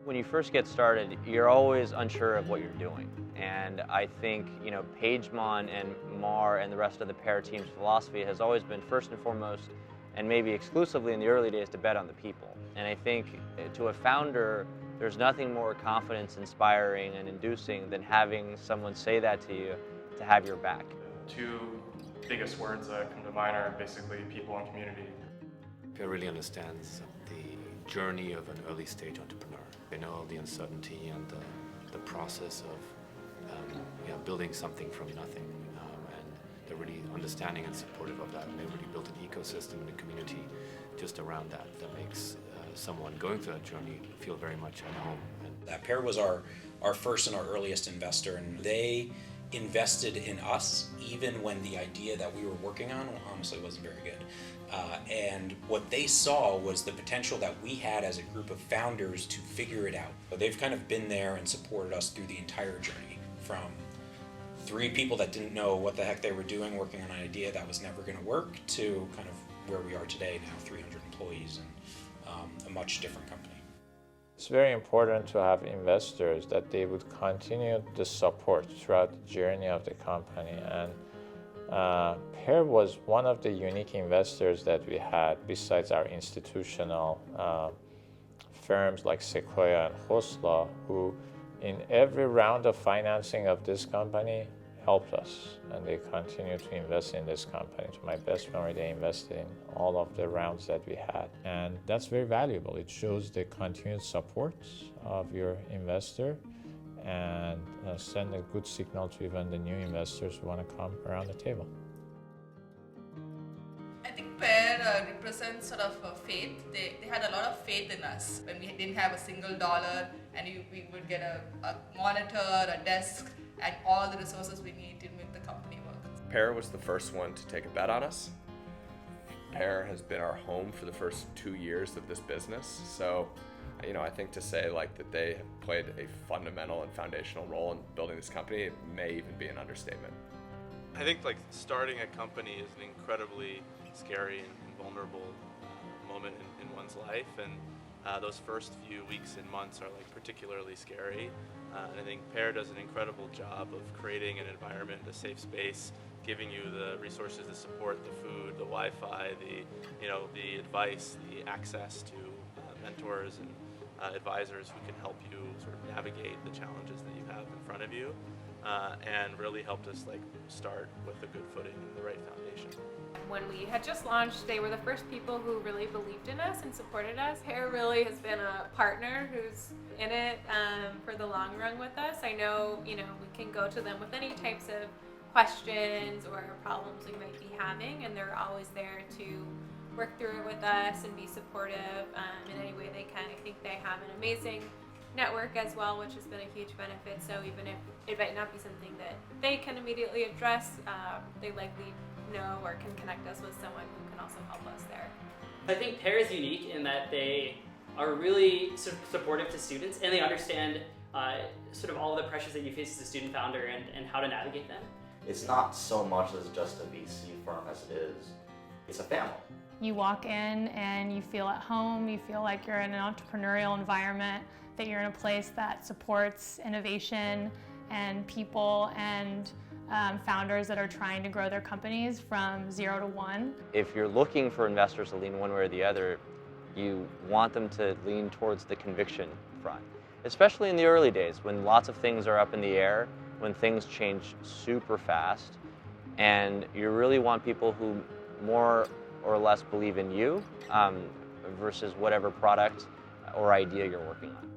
When you first get started, you're always unsure of what you're doing. And I think, Pagemon and Mar and the rest of the Pear team's philosophy has always been first and foremost, and maybe exclusively in the early days, to bet on the people. And I think to a founder, there's nothing more confidence inspiring and inducing than having someone say that to you, to have your back. Two biggest words that come to mind are basically people and community. Pear really understands the journey of an early stage entrepreneur. They know the uncertainty and the process of building something from nothing. And they're really understanding and supportive of that. And they really built an ecosystem and a community just around that makes someone going through that journey feel very much at home. That Pear was our first and our earliest investor, and they invested in us even when the idea that we were working on honestly wasn't very good. And what they saw was the potential that we had as a group of founders to figure it out. But they've kind of been there and supported us through the entire journey, from 3 people that didn't know what the heck they were doing working on an idea that was never going to work to kind of where we are today, now 300 employees and a much different company. It's very important to have investors that they would continue the support throughout the journey of the company. And Pear was one of the unique investors that we had besides our institutional firms like Sequoia and Khosla, who in every round of financing of this company helped us, and they continue to invest in this company. To my best memory, they invested in all of the rounds that we had, and that's very valuable. It shows the continued support of your investor and send a good signal to even the new investors who want to come around the table. I think Pear represents sort of faith. They had a lot of faith in us when we didn't have a single dollar, and we would get a monitor, a desk, and all the resources we need to make the company work. Pear was the first one to take a bet on us. Pear has been our home for the first 2 years of this business. So, I think to say that they have played a fundamental and foundational role in building this company, it may even be an understatement. I think starting a company is an incredibly scary and vulnerable moment in one's life, and those first few weeks and months are particularly scary. And I think Pear does an incredible job of creating an environment, a safe space, giving you the resources, the support, the food, the Wi-Fi, the advice, the access to mentors and advisors who can help you sort of navigate the challenges that you have in front of you, and really helped us start with a good footing and the right foundation. When we had just launched, they were the first people who really believed in us and supported us. Pear really has been a partner who's in it for the long run with us. I know, we can go to them with any types of questions or problems we might be having, and they're always there to work through it with us and be supportive in any way they can. I think they have an amazing network as well, which has been a huge benefit. So even if it might not be something that they can immediately address, they likely know or can connect us with someone who can also help us there. I think Pear is unique in that they are really supportive to students, and they understand sort of all the pressures that you face as a student founder and how to navigate them. It's not so much as just a VC firm as it is, it's a family. You walk in and you feel at home, you feel like you're in an entrepreneurial environment, that you're in a place that supports innovation and people and founders that are trying to grow their companies from 0 to 1. If you're looking for investors to lean one way or the other, you want them to lean towards the conviction front, especially in the early days when lots of things are up in the air, when things change super fast, and you really want people who more or less believe in you versus whatever product or idea you're working on.